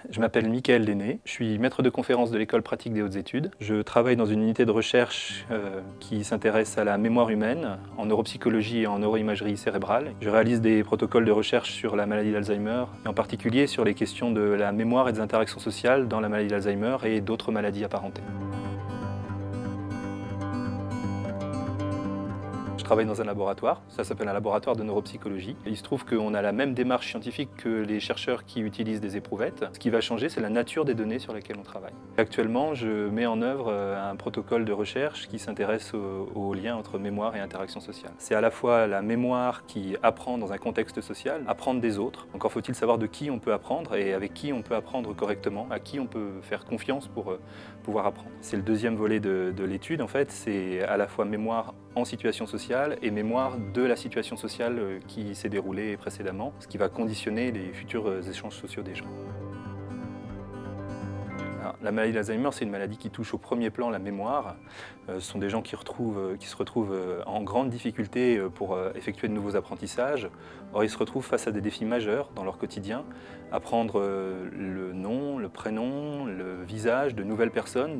Je m'appelle Mickaël Lenné, je suis maître de conférence de l'École pratique des hautes études. Je travaille dans une unité de recherche qui s'intéresse à la mémoire humaine, en neuropsychologie et en neuroimagerie cérébrale. Je réalise des protocoles de recherche sur la maladie d'Alzheimer, et en particulier sur les questions de la mémoire et des interactions sociales dans la maladie d'Alzheimer et d'autres maladies apparentées. Je travaille dans un laboratoire, ça s'appelle un laboratoire de neuropsychologie. Il se trouve qu'on a la même démarche scientifique que les chercheurs qui utilisent des éprouvettes. Ce qui va changer, c'est la nature des données sur lesquelles on travaille. Actuellement, je mets en œuvre un protocole de recherche qui s'intéresse au lien entre mémoire et interaction sociale. C'est à la fois la mémoire qui apprend dans un contexte social, apprendre des autres. Encore faut-il savoir de qui on peut apprendre et avec qui on peut apprendre correctement, à qui on peut faire confiance pour pouvoir apprendre. C'est le deuxième volet de l'étude, en fait, c'est à la fois mémoire en situation sociale et mémoire de la situation sociale qui s'est déroulée précédemment, ce qui va conditionner les futurs échanges sociaux des gens. Alors, la maladie d'Alzheimer, c'est une maladie qui touche au premier plan la mémoire. Ce sont des gens qui se retrouvent en grande difficulté pour effectuer de nouveaux apprentissages. Or, ils se retrouvent face à des défis majeurs dans leur quotidien. Apprendre le nom, le prénom, le visage de nouvelles personnes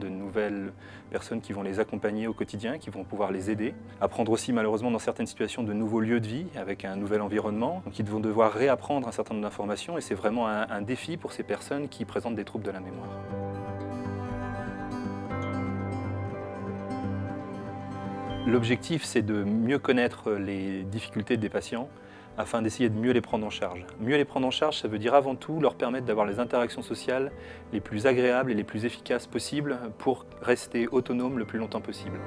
qui vont les accompagner au quotidien, qui vont pouvoir les aider. Apprendre aussi, malheureusement, dans certaines situations, de nouveaux lieux de vie avec un nouvel environnement. Donc, ils vont devoir réapprendre un certain nombre d'informations et c'est vraiment un défi pour ces personnes qui présentent des troubles de la mémoire. L'objectif, c'est de mieux connaître les difficultés des patients afin d'essayer de mieux les prendre en charge. Mieux les prendre en charge, ça veut dire avant tout leur permettre d'avoir les interactions sociales les plus agréables et les plus efficaces possibles pour rester autonomes le plus longtemps possible.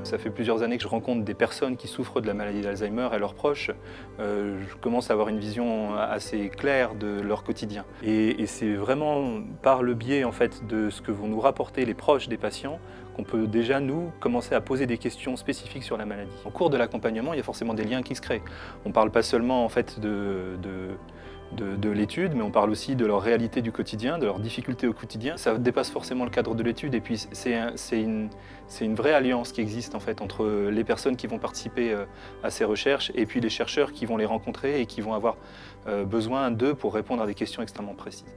Ça fait plusieurs années que je rencontre des personnes qui souffrent de la maladie d'Alzheimer et leurs proches. Je commence à avoir une vision assez claire de leur quotidien. Et c'est vraiment par le biais en fait, de ce que vont nous rapporter les proches des patients qu'on peut déjà, nous, commencer à poser des questions spécifiques sur la maladie. Au cours de l'accompagnement, il y a forcément des liens qui se créent. On ne parle pas seulement en fait, de l'étude, mais on parle aussi de leur réalité du quotidien, de leurs difficultés au quotidien. Ça dépasse forcément le cadre de l'étude et puis c'est une vraie alliance qui existe en fait entre les personnes qui vont participer à ces recherches et puis les chercheurs qui vont les rencontrer et qui vont avoir besoin d'eux pour répondre à des questions extrêmement précises.